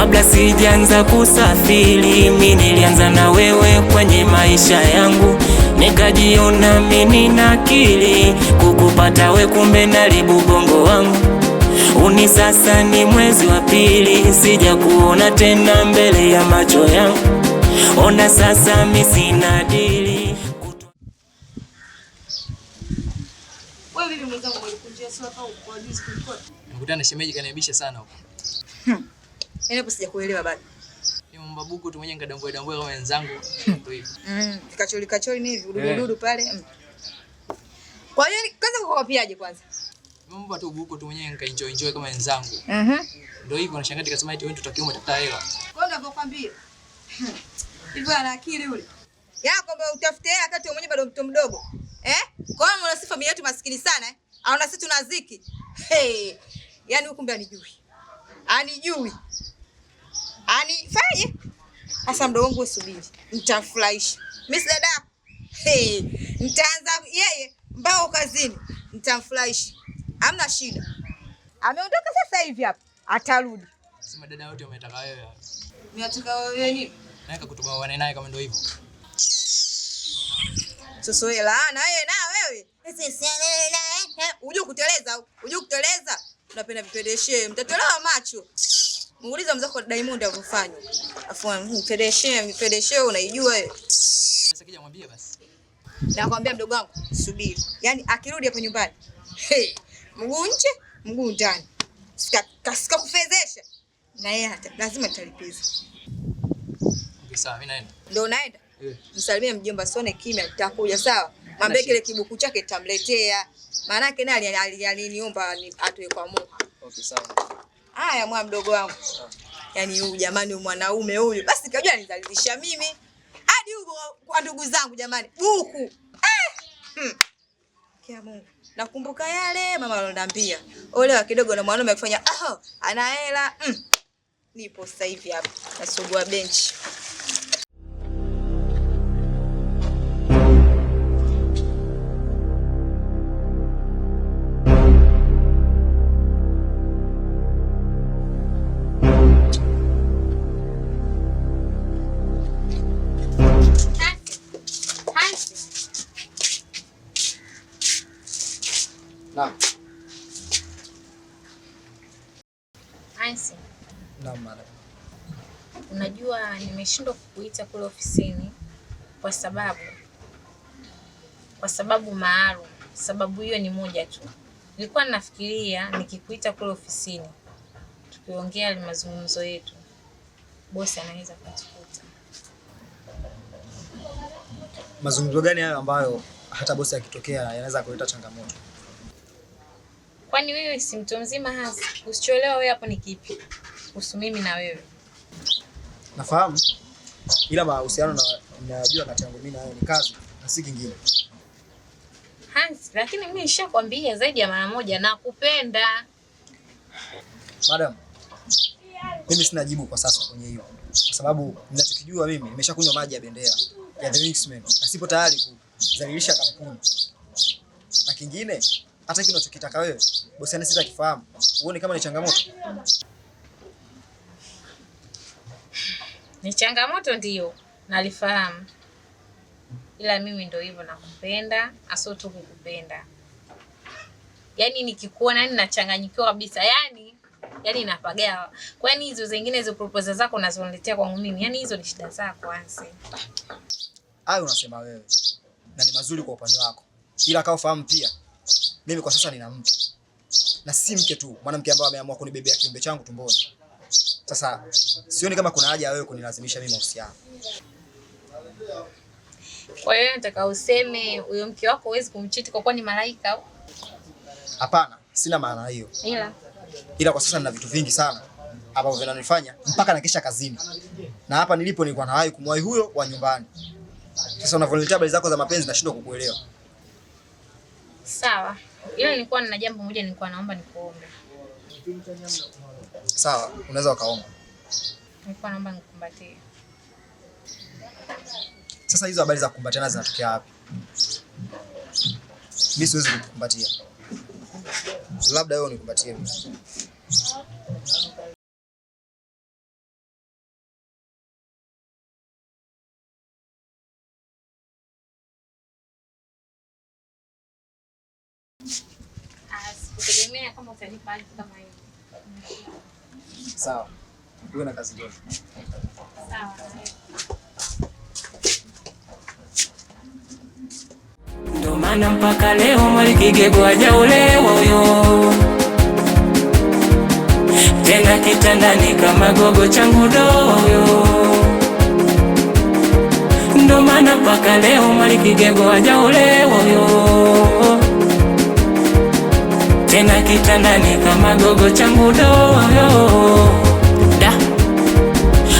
Kabla sijaanza kusafiri, mimi nilianza na wewe kwenye maisha yangu, nikajiona mimi na akili kukupata we, kumbe naribu bongo wangu. Uni sasa ni mwezi wa pili, sija kuona tena mbele ya macho yangu. Ona sasa mimi sina dili. Wewe vipi mwenzangu, umekunjia sura kama kwa juice kuliko? Nikutana na shemeji kaniibisha sana huko. Yaani hapo sijakuelewa bado. Ni mbabuku tu mwenyewe ngadambwe kama wenzangu ndio hivyo. Kacholi ni hivi ududu pale. Kwa hiyo kwanza kukopiaje kwanza? Mambo tu buku tu mwenyewe nikaenjoy kama wenzangu. Ndio hivyo nashangaa nikasema eti wewe tutakiwa umetafuta hela. Kwa nini unakwambia? Hivyo ana akili yule. Yako kwamba utafute hela wakati wewe mwenyewe bado mtoto mdogo. Kwa hiyo mwana sifa yetu maskini sana au na sisi tuna ziki. Yaani huko mbele anijui. Anijui. Anifanye? Sasa mdogo wangu usubiri. Nitamfurahisha. Mimi dada. Nitaanza yeye mbao kazini. Nitamfurahisha. Hamna shida. Ameondoka sasa hivi hapa. Atarudi. Sema dada wote wametaka wewe hapa. Mimi nataka wewe nini? Naeka kutoba wane naye kama ndio hivyo. Sasa wewe laana wewe na wewe. Unajua kuteleza, unajua kuteleza. Unapenda vipedeshe, mtatolewa macho. Muuliza mzako Diamond alivyofanya. Afu vipedeshe unaijua wewe. Sasa kija mwambie basi. Nakwambia mdogo wangu, subiri. Yaani akirudi hapo nyumbani. Mguu nje, mguu ndani. Sika kufezesha. Na yeye hata lazima nitalipiza. Okay, sawa, mimi naenda. Ndio unaenda? Msalimie mjomba Sone kimya nitakuja sawa. Mwambie kile kibuku chake nitamletea. Maana yake naye aliniomba atoe kwa Mungu. Okay, sawa. Haya mwa mdogo wangu. Yaani huyu jamani mwanaume huyu. Basi kajua nizalisha mimi. Hadi huko kwa ndugu zangu jamani. Buku. Kia Mungu. Nakumbuka yale mama aloniambia. Ole wa kidogo na mwanaume akifanya ana hela. Nipo sasa hivi hapa. Nasugua benchi. Naam. Hansi. Naam madam. Unajua nimeshindwa kukuita kule ofisini kwa sababu maalum. Sababu hiyo ni moja tu. Nilikuwa nafikiria nikikuita kule ofisini tukiongea mazungumzo yetu, bosi anaweza kutukuta. Mazungumzo gani hayo ambayo hata bosi akitokea yanaweza kuleta changamoto? Kwani wewe si mtu mzima hasa? Usichoelewa wewe hapo ni kipi? Kuhusu mimi na wewe. Nafahamu. Ila mahusiano najua kati yangu mimi na wewe ni kazi na si kingine. Hansi, lakini mimi nishakwambia zaidi ya mara moja nakupenda. Madam, mimi sina jibu kwa sasa kwenye hiyo. Kwa sababu ninachokijua mimi nimeshakunywa maji ya bendera ya The Mixman. Na sipo tayari kuzalilisha kampuni. Na kingine hata kile unachokitaka wewe, bosi anasita kifahamu. Uone kama ni changamoto. Ni changamoto ndio, nalifahamu. Ila mimi ndio hivyo nakupenda, aso tu kukupenda. Yaani nikikuona nachanganyikiwa kabisa. Yaani napagawa. Kwani hizo zingine hizo proposal zako unazoniletea kwangu mimi, yaani hizo ni shida zako Hansi. Hayo unasema wewe. Na ni mazuri kwa upande wako. Ila kama ufahamu pia mimi kwa sasa nina mke. Na si mke tu, mwanamke ambaye ameamua kunibebea kiumbe changu tumboni. Sasa sioni kama kuna haja ya wewe kunilazimisha mimi mahusiano. Kwa hiyo nataka useme huyo mke wako huwezi kumchiti kwa kuwa ni malaika au? Hapana, sina maana hiyo. Ila kwa sasa nina vitu vingi sana ambavyo vinanifanya mpaka nakesha kazini. Na hapa nilipo nilikuwa nawahi kumwahi huyo wa nyumbani. Sasa unavyoniletea habari zako za mapenzi nashindwa kukuelewa. Sawa. Ila nilikuwa na jambo moja nilikuwa naomba nikuombe. Sawa, unaweza ukaomba. Nilikuwa naomba nikukumbatie. Sasa hizo habari za kukumbatiana zinatokea wapi? Mimi siwezi kukukumbatia. Labda wewe unikumbatie mimi. Sikutegemea kama utanipa haki kama hiyo. Sawa. Uwe na kazi njema. Sawa. Ndo maana mpaka leo Mwalikigego hajaolewa huyo. Tena kitandani kama gogo changu doyo. Ndo maana mpaka leo Mwalikigego hajaolewa huyo. Tena kitandani kama gogo changu doyo.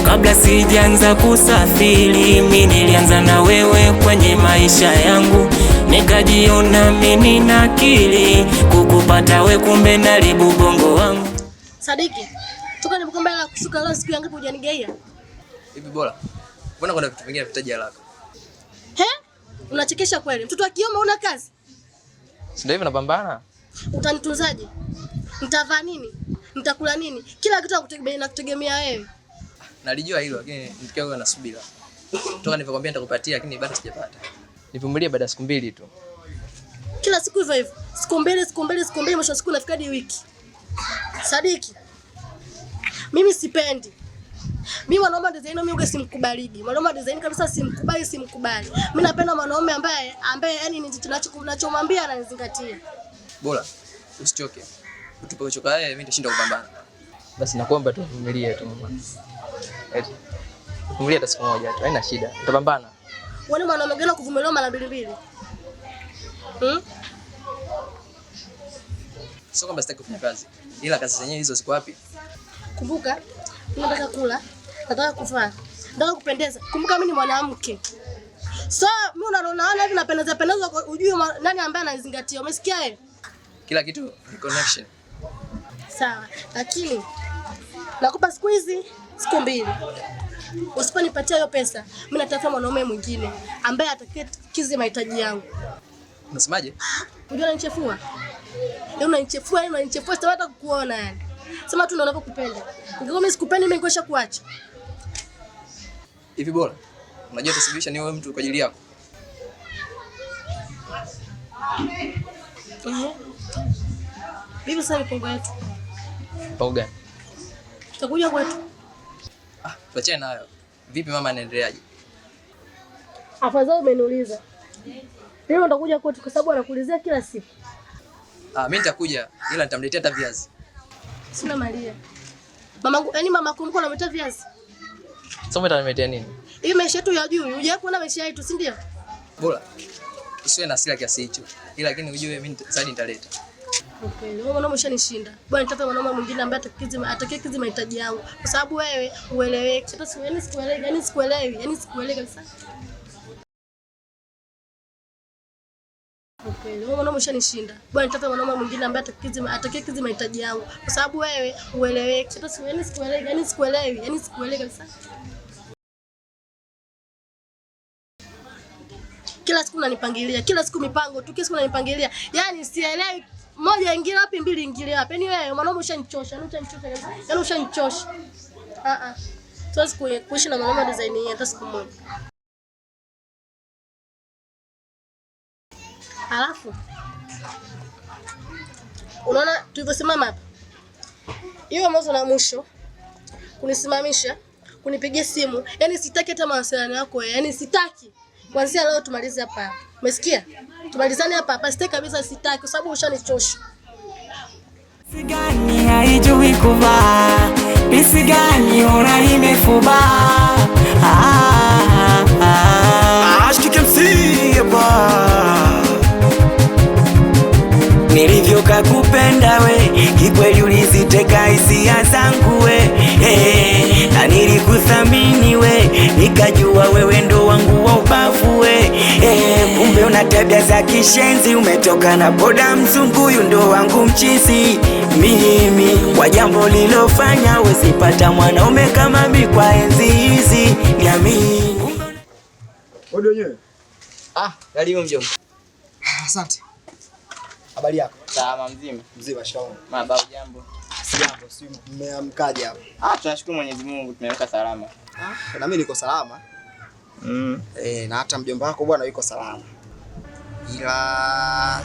Kabla sijaanza kusafiri, mimi nilianza na wewe kwenye maisha yangu. Nikajiona mimi na akili, kukupata we kumbe naribu bongo wangu. Sadiki, toka nilipokuambia la kusuka leo siku yangu hujanigaia. Hivi bora. Mbona kuna vitu vingine vitaji haraka? He? Unachekesha kweli. Mtoto wa kiume una kazi? Ndio hivyo napambana. Utanitunzaje? Nitavaa nini? Nitakula nini? Kila kitu nakutegemea wewe. Nalijua hilo lakini nikiwa na subira. Toka nilipokuambia nitakupatia lakini bado sijapata. Nivumilie baada ya siku 2 tu. Kila siku hivyo hivyo. Siku mbili mwisho siku nafika hadi wiki. Sadiki. Mimi sipendi. Mimi mwanaume design mimi simkubaliki. Mwanaume design kabisa simkubali. Mimi napenda mwanaume ambaye yani ninachomwambia ananizingatia. Bora usichoke. Utupochoka yeye mimi nitashinda kupambana. Basi nakuomba tu vumilie tu mama. Vumilia hata siku moja tu, haina shida. Utapambana. Wewe mwanaume gani kuvumilia mara 2? Sio kwamba sitaki kufanya kazi. Ila kazi zenyewe hizo ziko wapi? Kumbuka, nataka kula, nataka kuvaa, nataka kupendeza. Kumbuka mimi ni mwanamke. So, mimi unaona hivi napendeza ujue nani ambaye ananizingatia. Umesikia wewe? Kila kitu ni connection. Sawa, lakini nakupa siku hizi, siku 2. Usiponipatia hiyo pesa, mimi natafuta mwanaume mwingine ambaye atakayekizi mahitaji yangu. Unasemaje? Unajua unanichefua? Unanichefua sitaweza kukuona yani. Sema tu ndio unapokupenda. Ungekuwa mimi sikupendi mimi ningesha kuacha. Hivi bora. Unajua tasibisha ni wewe mtu kwa ajili yako. Bibi sasa mpango yetu. Mpango gani? Tutakuja kwetu. Tuachane nayo. Vipi mama anaendeleaje? Afadhali umeniuliza. Leo utakuja kwetu kwa sababu anakuulizia kila siku. Mimi nitakuja ila nitamletea hata viazi. Sina Maria. Mamangu, yani mama kumko anamletea viazi. Sasa utaniletea nini? Hii maisha yetu ya juu, unajua kuona maisha yetu, si ndio? Bora. Usiwe na hasira kiasi hicho. Ila lakini ujue mimi sasa nitaleta. Okay, wewe mwanaume umeshanishinda. Bwana nitafute mwanaume mwingine ambaye atakayekizi mahitaji yangu. Kwa sababu wewe ueleweki. Hata sikuelewi kabisa. Okay, wewe mwanaume umeshanishinda. Bwana nitafute mwanaume mwingine ambaye atakayekizi mahitaji yangu. Kwa sababu wewe ueleweki. Hata sikuelewi kabisa. Kila siku unanipangilia, kila siku mipango tu, kila siku unanipangilia. Yaani sielewi moja ingia wapi, 2 ingia wapi. Yaani wewe mwanaume ushanichosha, yaani ushanichosha. Tuwezi kuishi na mwanaume design hii hata siku moja. Alafu unaona tulivyosimama hapa. Hiyo mwanzo na mwisho kunisimamisha, kunipigia simu. Yaani sitaki hata mawasiliano yako wewe. Yaani sitaki. Kuanzia leo tumalize hapa. Umesikia? Tumalizane hapa. Sitaki kabisa, sitaki kwa sababu ushanichosha. Pisi gani haijui kuvaa? Pisi gani ona imefuba? Ashki MC hapa. Nilivyoka kupenda we, kikweli uliziteka hisia zangu we. Na nilikuthamini we, nikajua wewe ndo wangu wa ubavu we. Kumbe una tabia za kishenzi, umetoka na boda mzungu, huyu ndo wangu mchizi. Mimi kwa jambo lilofanya usipata mwanaume kama mimi kwa enzi hizi, niamini. Odi wenyewe. Karibu mjomba. Asante. Habari yako? Salama mzima. Mzima shikamoo. Mabao jambo. Sijambo, si mmeamkaje hapo? Tunashukuru Mwenyezi Mungu tumeweka salama. Na mimi niko salama. Mm. Na hata mjomba wako bwana yuko salama. Ila